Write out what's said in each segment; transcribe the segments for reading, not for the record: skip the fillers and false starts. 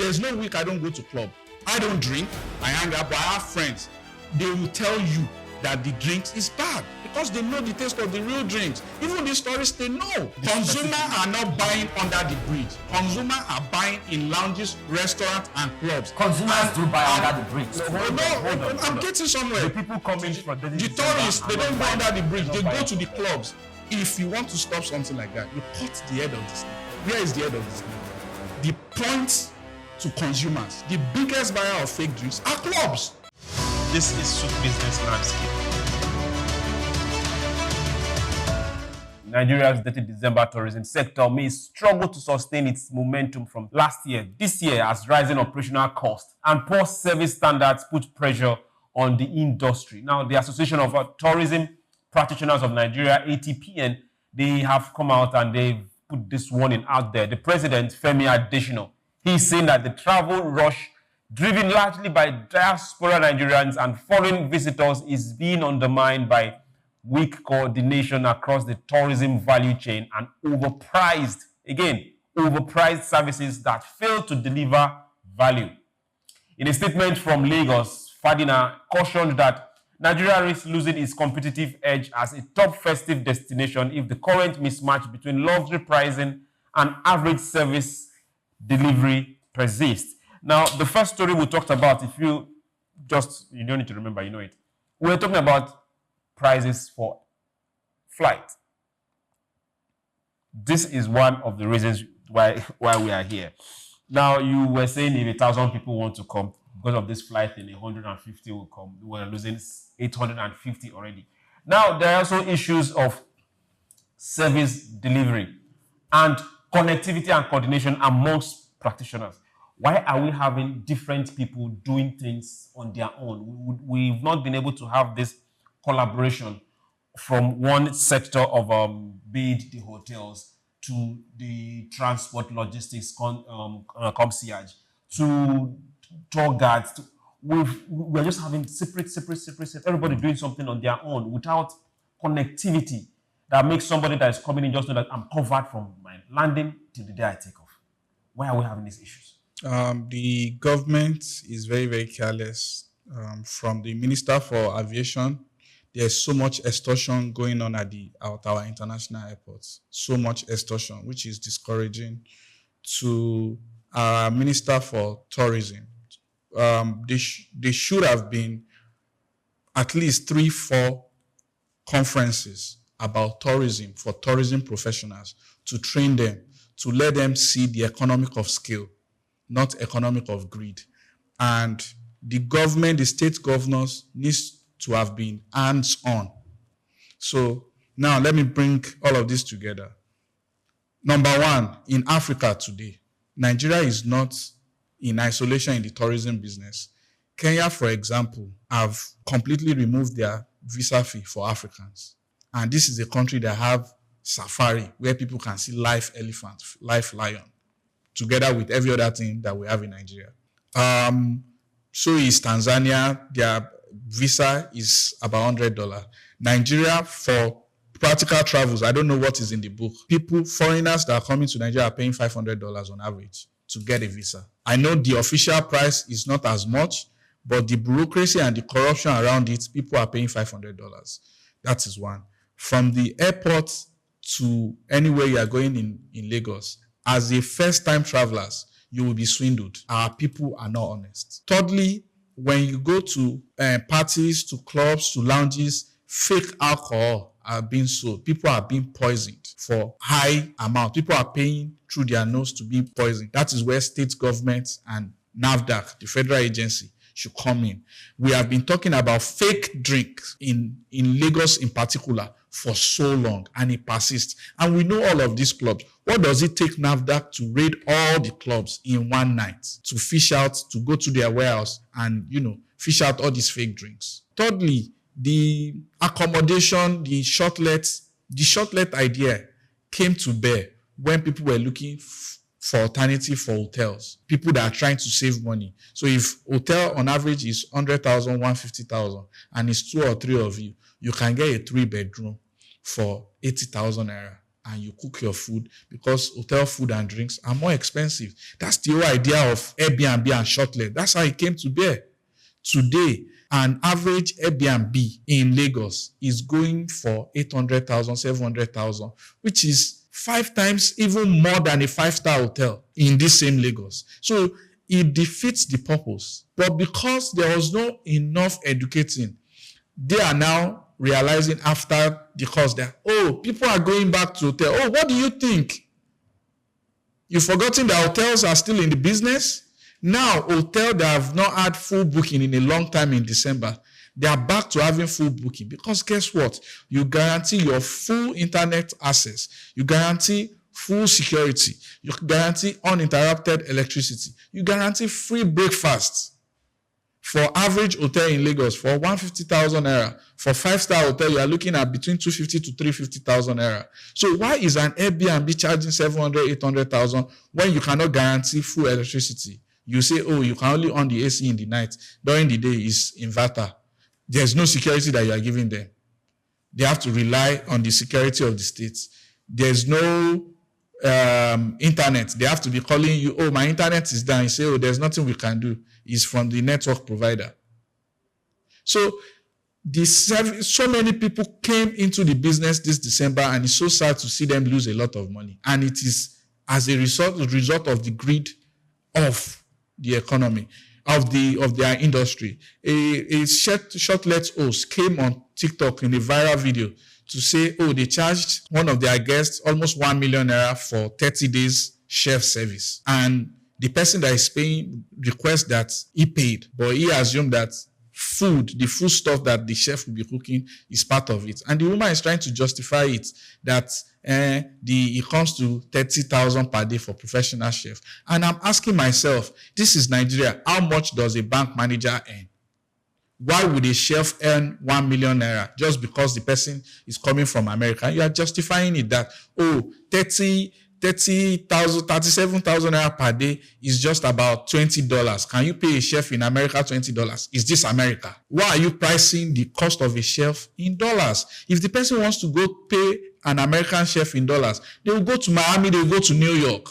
There's no week I don't go to club. I don't drink, I hang out, but I have friends. They will tell you that the drinks is bad because they know the taste of the real drinks. Even the tourists, they know. Consumers are not buying under the bridge. Consumers are buying in lounges, restaurants, and clubs. Consumers do buy under the bridge. I'm getting somewhere. The people coming from the tourists, they don't go under the bridge. They go to the clubs. If you want to stop something like that, you cut the head of this thing. Where is the head of this thing? The point to consumers, the biggest buyer of fake drinks are clubs. This is Soup Business Landscape. Nigeria's Detty December tourism sector may struggle to sustain its momentum from last year. This year, as rising operational costs and poor service standards put pressure on the industry. Now, the Association of Tourism Practitioners of Nigeria, ATPN, they have come out and they've put this warning out there. The president, Femi Adesina, he's saying that the travel rush, driven largely by diaspora Nigerians and foreign visitors, is being undermined by weak coordination across the tourism value chain and overpriced services that fail to deliver value. In a statement from Lagos, Fadina cautioned that Nigeria risks losing its competitive edge as a top festive destination if the current mismatch between luxury pricing and average service delivery persists. Now, the first story we talked about, you don't need to remember, you know it. We're talking about prices for flight. This is one of the reasons why we are here. Now, you were saying if 1,000 people want to come, because of this flight, then 150 will come. We're losing 850 already. Now, there are also issues of service delivery and connectivity and coordination amongst practitioners. Why are we having different people doing things on their own? We've not been able to have this collaboration from one sector of be it the hotels to the transport logistics concierge to tour guides. We're just having separate, everybody doing something on their own without connectivity that makes somebody that is coming in just know that I'm covered from my landing till the day I take off. Why are we having these issues? The government is very, very careless. From the Minister for Aviation, there's so much extortion going on at our international airports. So much extortion, which is discouraging. To our Minister for Tourism, they should have been at least 3-4 conferences about tourism for tourism professionals to train them, to let them see the economic of scale, not economic of greed. And the government, the state governors needs to have been hands-on. So now let me bring all of this together. Number one, in Africa today, Nigeria is not in isolation in the tourism business. Kenya, for example, have completely removed their visa fee for Africans. And this is a country that have safari, where people can see live elephant, live lion, together with every other thing that we have in Nigeria. So is Tanzania. Their visa is about $100. Nigeria, for practical travels, I don't know what is in the book. Foreigners that are coming to Nigeria are paying $500 on average to get a visa. I know the official price is not as much, but the bureaucracy and the corruption around it, people are paying $500. That is one. From the airport to anywhere you are going in Lagos, as a first-time travelers, you will be swindled. Our people are not honest. Thirdly, when you go to parties, to clubs, to lounges, fake alcohol are being sold. People are being poisoned for high amount. People are paying through their nose to be poisoned. That is where state governments and NAFDAC, the federal agency, should come in. We have been talking about fake drinks in Lagos in particular for so long, and it persists. And we know all of these clubs. What does it take NAFDAC to raid all the clubs in one night, to fish out, to go to their warehouse and, fish out all these fake drinks? Thirdly, the accommodation, the shortlet idea came to bear when people were looking for alternative for hotels, people that are trying to save money. So if hotel on average is 100,000, 150,000, and it's 2 or 3 of you, you can get a 3-bedroom for 80,000 naira. and you cook your food because hotel food and drinks are more expensive. That's the whole idea of Airbnb and short-let. That's how it came to bear. Today, an average Airbnb in Lagos is going for 800,000, 700,000, which is 5 times even more than a 5-star hotel in this same Lagos. So it defeats the purpose. But because there was no enough educating, they are now realizing after the course that, people are going back to hotel. What do you think? You've forgotten that hotels are still in the business? Now, hotels that have not had full booking in a long time in December, they are back to having full booking because guess what? You guarantee your full internet access. You guarantee full security. You guarantee uninterrupted electricity. You guarantee free breakfast. For average hotel in Lagos, for 150,000 naira, for 5-star hotel, you are looking at between 250 to 350,000 naira. So why is an Airbnb charging 700, 800,000 when you cannot guarantee full electricity? You say, you can only on the AC in the night. During the day is inverter. There's no security that you are giving them. They have to rely on the security of the states. There's no internet. They have to be calling you, my internet is down. You say, there's nothing we can do. It's from the network provider. So so many people came into the business this December, and it's so sad to see them lose a lot of money. And it is as a result of the greed of the economy, of their industry. A short-let host came on TikTok in a viral video to say, they charged one of their guests almost 1 million naira for 30 days chef service. And the person that is paying requests that he paid, but he assumed that the food stuff that the chef will be cooking is part of it. And the woman is trying to justify it, that it comes to 30,000 per day for professional chef. And I'm asking myself, this is Nigeria. How much does a bank manager earn? Why would a chef earn 1 million naira just because the person is coming from America? You are justifying it that, 37,000 naira per day is just about $20. Can you pay a chef in America $20? Is this America? Why are you pricing the cost of a chef in dollars? If the person wants to go pay an American chef in dollars, they will go to Miami, they will go to New York.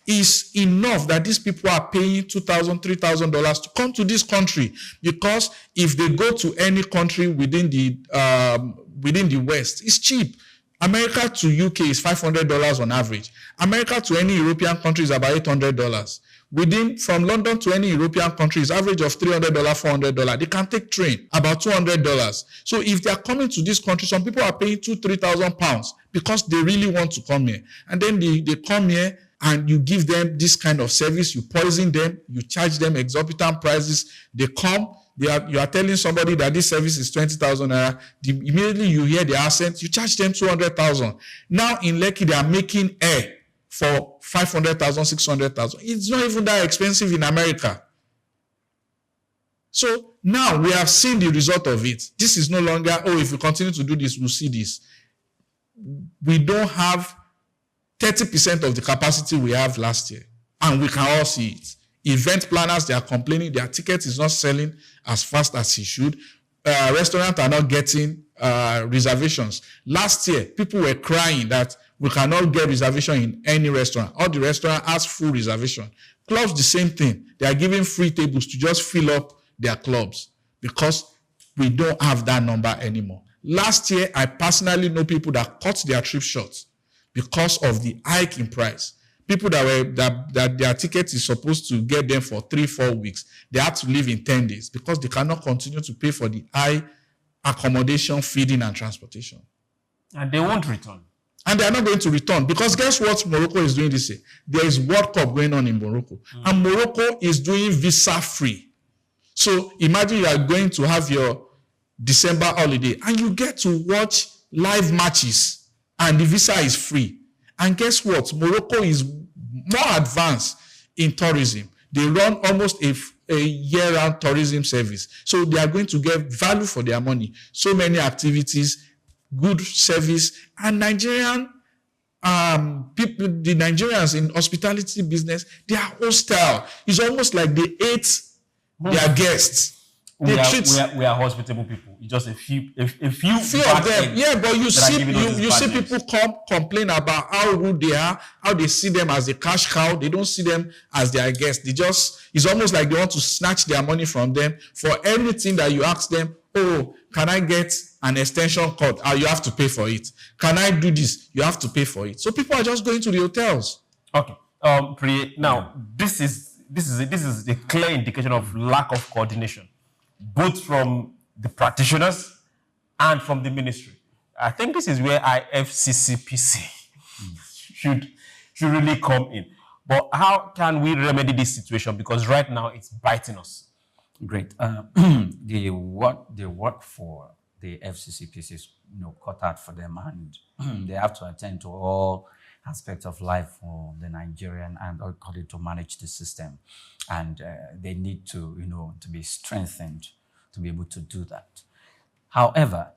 It's enough that these people are paying $2,000, $3,000 to come to this country, because if they go to any country within the West, it's cheap. America to UK is $500 on average. America to any European country is about $800. From London to any European country is average of $300, $400. They can take train, about $200. So if they are coming to this country, some people are paying £2,000-3,000 because they really want to come here. And then they come here and you give them this kind of service, you poison them, you charge them exorbitant prices. They come, you are telling somebody that this service is 20,000 naira. Immediately you hear the accent, you charge them 200,000. Now in Lekki, they are making air for 500,000, 600,000. It's not even that expensive in America. So now we have seen the result of it. This is no longer, if we continue to do this, we'll see this. We don't have 30% of the capacity we have last year, and we can all see it. Event planners, they are complaining their ticket is not selling as fast as it should. Restaurants are not getting reservations. Last year, people were crying that we cannot get reservation in any restaurant. All the restaurant has full reservation. Clubs, the same thing. They are giving free tables to just fill up their clubs because we don't have that number anymore. Last year, I personally know people that cut their trip short because of the hike in price. People that their ticket is supposed to get them for 3-4 weeks, they have to leave in 10 days because they cannot continue to pay for the high accommodation, feeding, and transportation. And they won't return. And they are not going to return because guess what Morocco is doing this year? There is World Cup going on in Morocco. And Morocco is doing visa-free. So imagine you are going to have your December holiday and you get to watch live matches and the visa is free. And guess what? Morocco is more advanced in tourism. They run almost a year-round tourism service. So they are going to get value for their money. So many activities, good service, and Nigerian people, the Nigerians in hospitality business, they are hostile. It's almost like they ate their guests. They treat we are hospitable people. It's just a few few bad of them. eggs Yeah, but you that are see, giving us this you see bad news. people come complain about how rude they are, how they see them as a cash cow. They don't see them as their guests. It's almost like they want to snatch their money from them for anything that you ask them. Oh, can I get an extension cord? You have to pay for it. Can I do this? You have to pay for it. So people are just going to the hotels. Okay. Now this is a clear indication of lack of coordination, both from the practitioners and from the ministry. I think this is where IFCCPC should really come in. But how can we remedy this situation? Because right now it's biting us. Great. The work for the FCCPC is cut out for them, and they have to attend to all aspects of life for the Nigerian and according to manage the system, and they need to to be strengthened to be able to do that. However,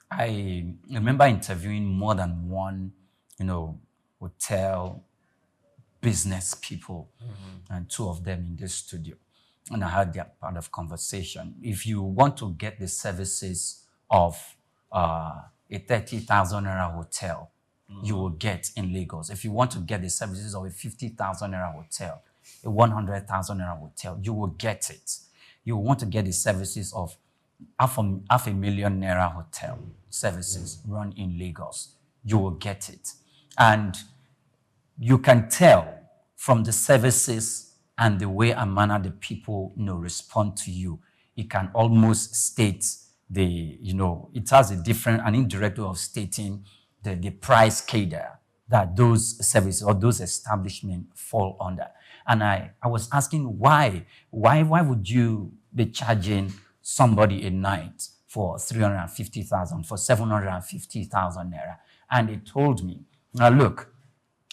I remember interviewing more than one hotel business people, and two of them in this studio, and I had that part of conversation. If you want to get the services of a 30,000 naira hotel, you will get in Lagos. If you want to get the services of a 50,000 naira hotel, a 100,000 naira hotel, you will get it. You want to get the services of half a million naira hotel services run in Lagos, you will get it. And you can tell from the services and the way and manner the people respond to you. It can almost state it has an indirect way of stating the price cadre that those services or those establishments fall under. And I was asking why would you be charging somebody a night for 350,000, for 750,000 naira? And they told me, now look,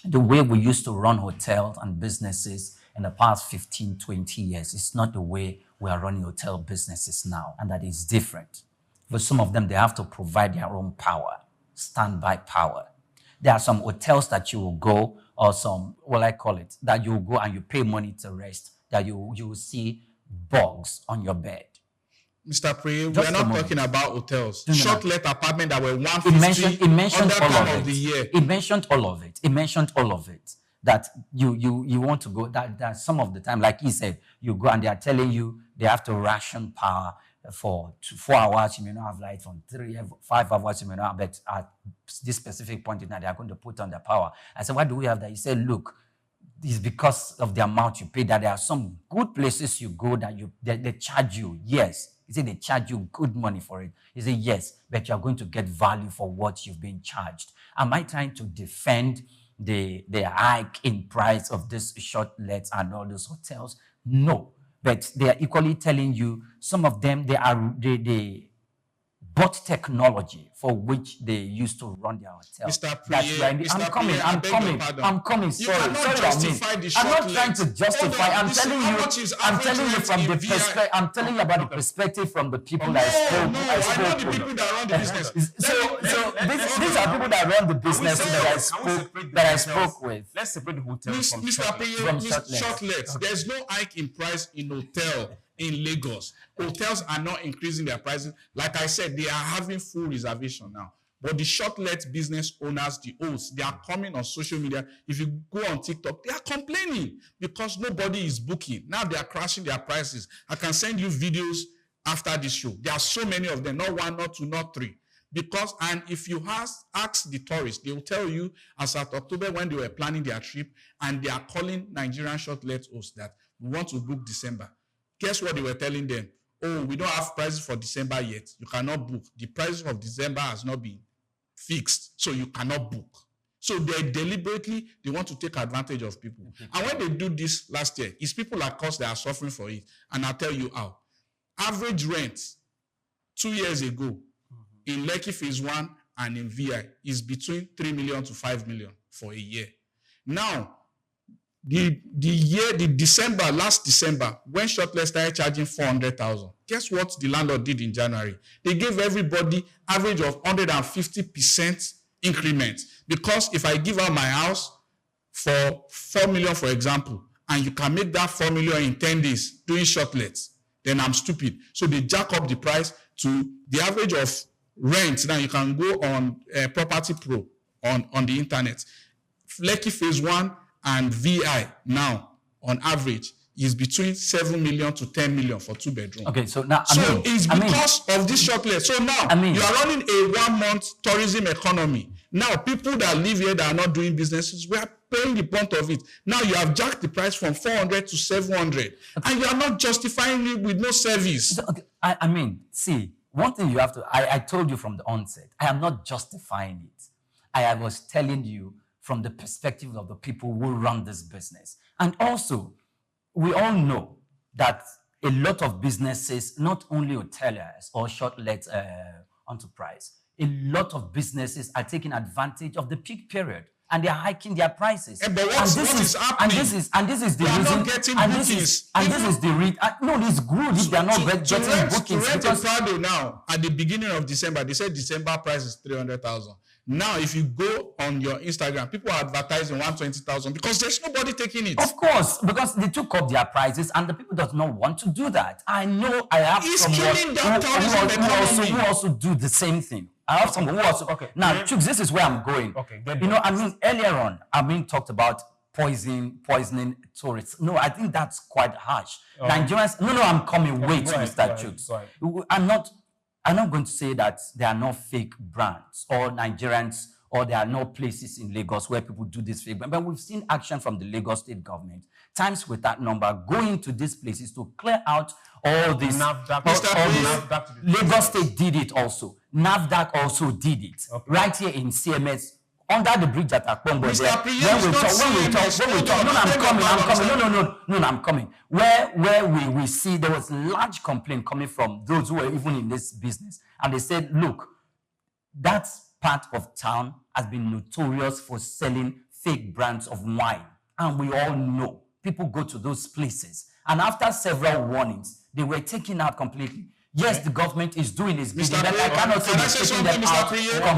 the way we used to run hotels and businesses in the past 15, 20 years, it's not the way we are running hotel businesses now, and that is different. For some of them, they have to provide their own power, standby power. There are some hotels that you will go, or some, that you will go and you pay money to rest, that you will see bugs on your bed. Mr. Prey, we are not talking about hotels. No. Short-let apartment that were 150 It mentioned on that all time of of the year. It mentioned all of it. It mentioned all of it. That you want to go, that some of the time, like he said, you go and they are telling you they have to ration power for 4 hours. You may not have light from 5 hours. You may not have, but at this specific point in time, they are going to put on the power. I said, why do we have that? He said, look, it's because of the amount you pay, that there are some good places you go that they charge you. Yes. He said they charge you good money for it. He said, yes, but you're going to get value for what you've been charged. Am I trying to defend the hike in price of this short-lets and all those hotels? No. But they are equally telling you, some of them, they bought technology for which they used to run their hotels. Mr. Priye, I'm coming. Sorry, I'm not trying to justify. I'm telling you from the perspective. I'm telling you about the perspective from the people that I spoke. I know the people that run the business. These are people that run the business that I spoke with. Let's separate the hotel from Mr. Priye, short-let. short-let. There's no hike in price in hotel in Lagos. Hotels are not increasing their prices. Like I said, they are having full reservation now. But the short-let business owners, the hosts, they are coming on social media. If you go on TikTok, they are complaining because nobody is booking. Now they are crashing their prices. I can send you videos after this show. There are so many of them, not one, not two, not three. And if you ask the tourists, they will tell you as at October when they were planning their trip, and they are calling Nigerian short-let hosts that we want to book December. Guess what they were telling them? Oh, we don't have prices for December yet. You cannot book. The prices of December has not been fixed, so you cannot book. So they want to take advantage of people. And when they do this last year, it's people like us that are suffering for it. And I'll tell you how. Average rent 2 years ago in Lekki Phase 1 and in VI is between 3 million to 5 million for a year. Now, last December, when short-let started charging 400,000, guess what the landlord did in January? They gave everybody average of 150% increment. Because if I give out my house for 4 million, for example, and you can make that 4 million in 10 days doing short-lets, then I'm stupid. So they jack up the price to the average of rent. Now you can go on Property Pro on the internet. Lekki Phase 1 and VI now, on average, is between 7 million to 10 million for 2 bedroom. Okay, so now, It's because of this short list. So now, you are running a 1 month tourism economy. Now, people that live here that are not doing businesses, we are paying the brunt of it. Now, you have jacked the price from 400 to 700, and you are not justifying it with no service. So, okay, see, one thing you have to, I told you from the onset, I am not justifying it. I was telling you from the perspective of the people who run this business. And also, we all know that a lot of businesses, not only hoteliers or short-let enterprise, a lot of businesses are taking advantage of the peak period and they are hiking their prices. But what is happening? And this is the they are reason. Not getting and bookings. this is the reason. No, it's good if they are not getting bookings. To rent a Prado now, at the beginning of December, they said December price is 300,000. Now, if you go on your Instagram, people are advertising 120,000 because there's nobody taking it. Of course, because they took up their prices and the people does not want to do that. I know I have someone who also do the same thing. I have someone who also... Okay. Now, Chooks, this is where I'm going. Okay. Earlier on, talked about poisoning tourists. No, I think that's quite harsh. Nigerians... No, I'm coming. Wait, Mr. Chooks. I'm not going to say that there are no fake brands or Nigerians or there are no places in Lagos where people do this fake brand. But we've seen action from the Lagos state government, times with that number, going to these places to clear out all this. Lagos state did it also. NAFDAC also did it. Okay. Right here in CMS, under the bridge at Akpongbo. I'm coming. Where we see there was large complaint coming from those who were even in this business. And they said, look, that part of town has been notorious for selling fake brands of wine. And we all know people go to those places. And after several warnings, they were taken out completely. Yes, the government is doing its bidding, but I cannot say they're taking them out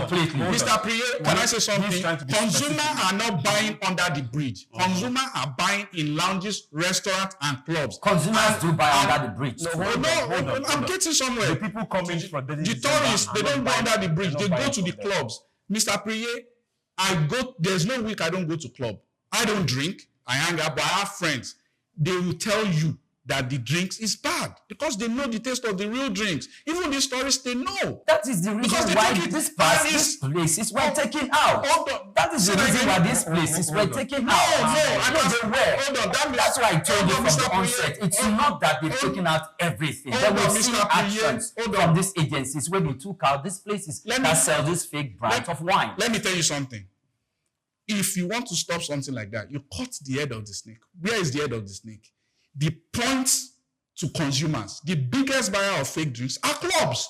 completely. Mr. Priye, can I say something? Consumers are not buying under the bridge. Consumers are buying in lounges, restaurants, and clubs. Consumers do buy under the bridge. I'm getting somewhere. The people coming from the tourists, they don't go under the bridge. They go to the clubs. Mr. Priye, there's no week I don't go to club. I don't drink. I hang out, but I have friends. They will tell you that the drinks is bad because they know the taste of the real drinks. Even the tourists, they know. That is the reason why these places were taken out. That is the reason why these places were taken out. Hold on. That's why I told you from the onset. It's not that they've taken out everything. There were seen actions from these agencies where they took out these places that sell this fake brand of wine. Let me tell you something. If you want to stop something like that, you cut the head of the snake. Where is the head of the snake? The point to consumers, the biggest buyer of fake drinks are clubs.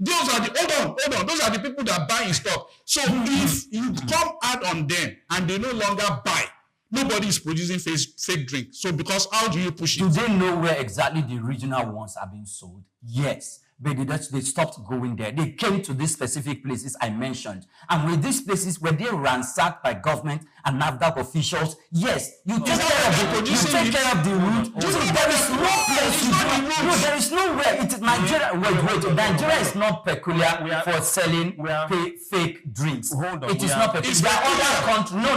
Those are those are the people that buy in stock. So if you come out on them and they no longer buy, nobody is producing fake drink. So because how do you push it? Do they know where exactly the original ones are being sold? Yes. But they stopped going there. They came to these specific places I mentioned. And with these places, were they ransacked by government and NAFDAC officials? Yes. You take care of the route. There is no place to do. No, there is nowhere. It is Nigeria. Wait. Nigeria is not peculiar for selling fake drinks. It is not peculiar. There are other countries. No.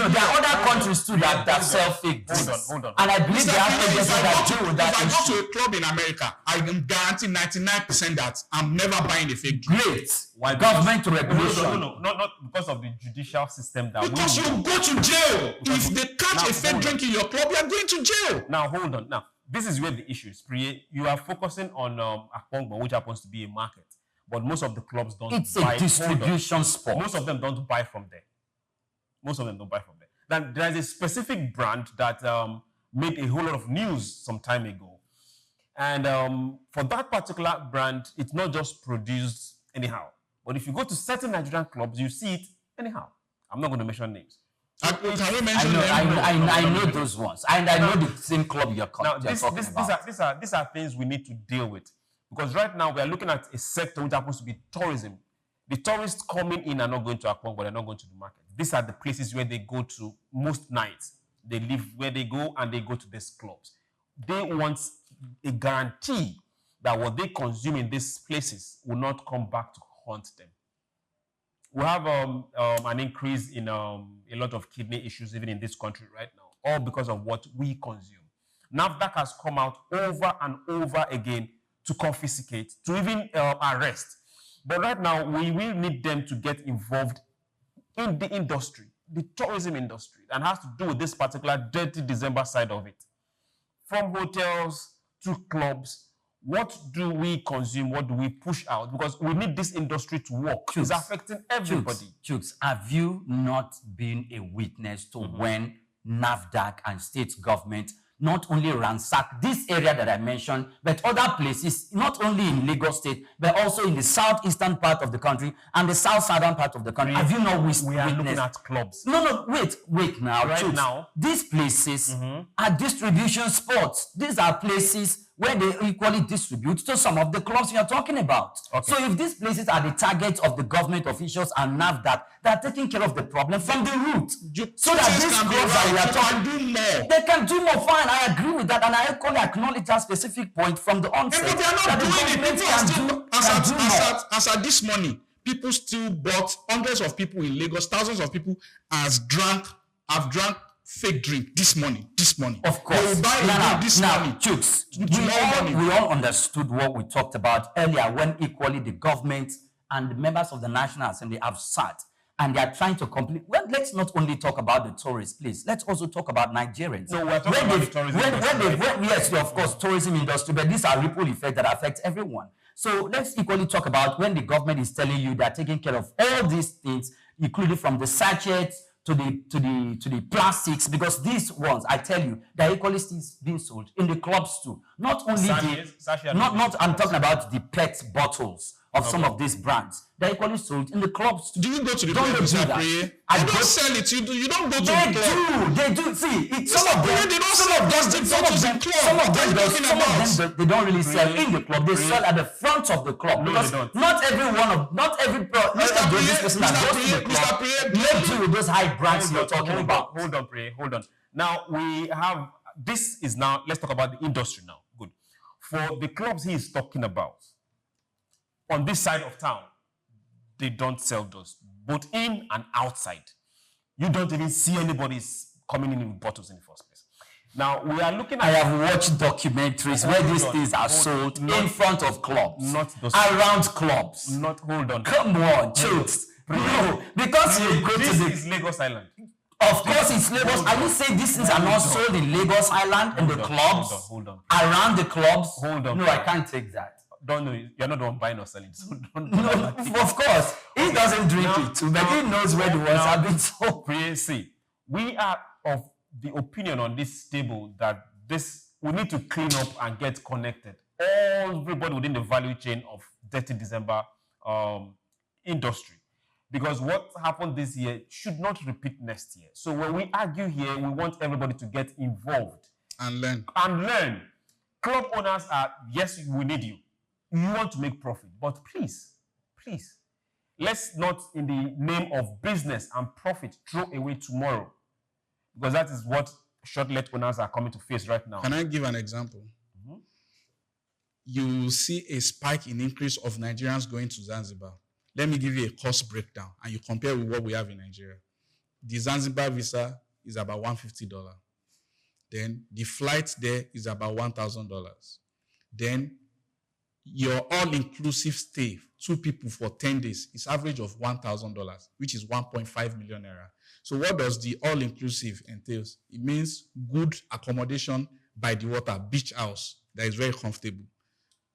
There are other countries too that sell fake drinks. Hold on. And I believe they have agencies that deal with that. If I go to a club in America, I can guarantee 99% that I'm never buying a fake drink. Great. Why? Government regulation. No, not because of the judicial system that because you go to jail. If they catch a fake drink in your club, you are going to jail. Now, hold on. Now, this is where the issue is. You are focusing on Akpongbo, which happens to be a market. But most of the clubs don't It's buy. a distribution spot. Most of them don't buy from there. Then there is a specific brand that made a whole lot of news some time ago. And for that particular brand, it's not just produced anyhow. But if you go to certain Nigerian clubs, you see it anyhow. I'm not going to mention names. Can we mention names? I know those ones. And I know the same club you're talking about. These are things we need to deal with. Because right now, we are looking at a sector which happens to be tourism. The tourists coming in are not going to Akpong, but they're not going to the market. These are the places where they go to most nights. They live where they go and they go to these clubs. they want a guarantee that what they consume in these places will not come back to haunt them. We have an increase in a lot of kidney issues even in this country right now, all because of what we consume. NAFDAC has come out over and over again to confiscate, to even arrest. But right now, we will need them to get involved in the industry, the tourism industry, and has to do with this particular Detty December side of it. From hotels to clubs, what do we consume? What do we push out? Because we need this industry to work. Chooks, it's affecting everybody. Chooks, have you not been a witness to when NAFDAC and state government not only ransack this area that I mentioned, but other places, not only in Lagos State, but also in the southeastern part of the country and the southern part of the country? Have you not We are looking at clubs. No, wait now. Right Chooks, now. these places are distribution spots. These are places where they equally distribute to some of the clubs you are talking about. Okay. So if these places are the targets of the government officials and NAFDAC, they are taking care of the problem from the root. So that these clubs that we are talking, do more. they can do more. Fine, I agree with that, and I equally acknowledge that specific point from the onset. But they are not that the doing it. government People are can still, do more. as at this morning, people still bought, hundreds of people in Lagos, thousands of people have drank fake drink this morning. Of course. They will buy a drink this morning. Chooks, Tomorrow morning. we all understood what we talked about earlier when equally the government and the members of the National Assembly have sat and they are trying to complete. Well, let's not only talk about the tourists, please. Let's also talk about Nigerians. No, we're talking about the tourism industry. Yes, of course, tourism industry, but these are ripple effects that affect everyone. So let's equally talk about when the government is telling you they're taking care of all these things, including from the sachets to the plastics, because these ones, I tell you, they're equally still being sold in the clubs too. Not only I'm talking about the PET bottles of some of these brands. They're equally sold in the clubs too. Do you go to the Don't club, they do Mr. that? Priye? I You don't go- sell it. You don't go to the club. They do. See, some Mr. of Priye, them, they don't some sell of them, plastic some of bottles them, in club. some of What are them, you does, talking some of about? them, they don't really sell in the club. They sell at the front of the club because don't. not every this person that goes to the Mr. club Priye, make do with those high brands you're talking about. Hold on, Priye, hold on. Now we have this is now. Let's talk about the industry now. Good. For the clubs he is talking about on this side of town, they don't sell those, both in and outside. You don't even see anybody coming in with bottles in the first place. Now we are looking at. I have watched documentaries where these things are sold in front of clubs, not those- around clubs. Hold on. Come on, Chooks. No, because you go to This the. is Lagos Island. Of course, it's Lagos. Are you saying these things are not sold in Lagos Island, in the clubs, Hold on. around the clubs? Hold on. No, I can't take that. Don't know. You're not the one buying or selling. So don't. No, of course. He doesn't drink it too, but he knows where the ones have been sold. Priye, see, we are of the opinion on this table that we need to clean up and get connected. Everybody within the value chain of Detty December industry. Because what happened this year should not repeat next year. So when we argue here, we want everybody to get involved and learn. Club owners are, yes, we need you. You want to make profit, but please, let's not, in the name of business and profit, throw away tomorrow. Because that is what short-let owners are coming to face right now. Can I give an example? You see a spike in increase of Nigerians going to Zanzibar. Let me give you a cost breakdown, and you compare with what we have in Nigeria. The Zanzibar visa is about $150. Then the flight there is about $1,000. Then your all-inclusive stay, 2 people for 10 days, is average of $1,000, which is 1.5 million naira. So what does the all-inclusive entails? It means good accommodation by the water, beach house that is very comfortable.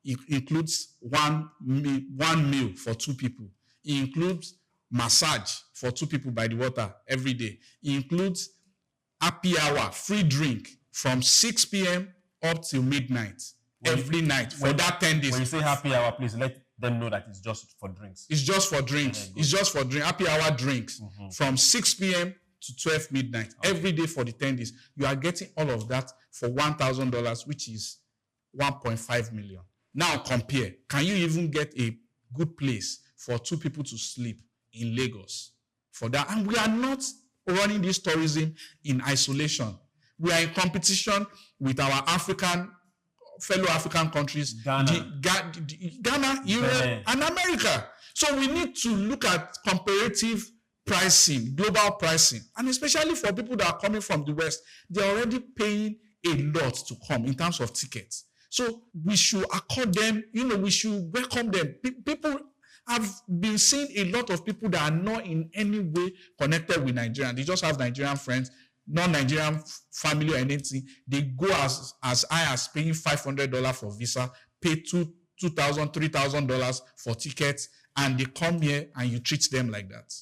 It includes one meal for 2 people. It includes massage for 2 people by the water every day. It includes happy hour, free drink from 6 p.m. up till midnight every night for that 10 days. When you say happy hour, please let them know that it's just for drinks. It's just for drinks. It's just for drink. Happy hour drinks from 6 p.m. to 12 midnight every day for the 10 days. You are getting all of that for $1,000, which is 1.5 million. Now compare. Can you even get a good place for 2 people to sleep in Lagos for that? And we are not running this tourism in isolation. We are in competition with our fellow African countries, Ghana. Ghana, Europe, and America. So we need to look at comparative pricing, global pricing, and especially for people that are coming from the West, they're already paying a lot to come in terms of tickets. So we should accord them, we should welcome them. People have been seeing a lot of people that are not in any way connected with Nigeria. They just have Nigerian friends, non-Nigerian family or anything. They go as high as paying $500 for visa, pay $2,000, $3,000 for tickets, and they come here and you treat them like that.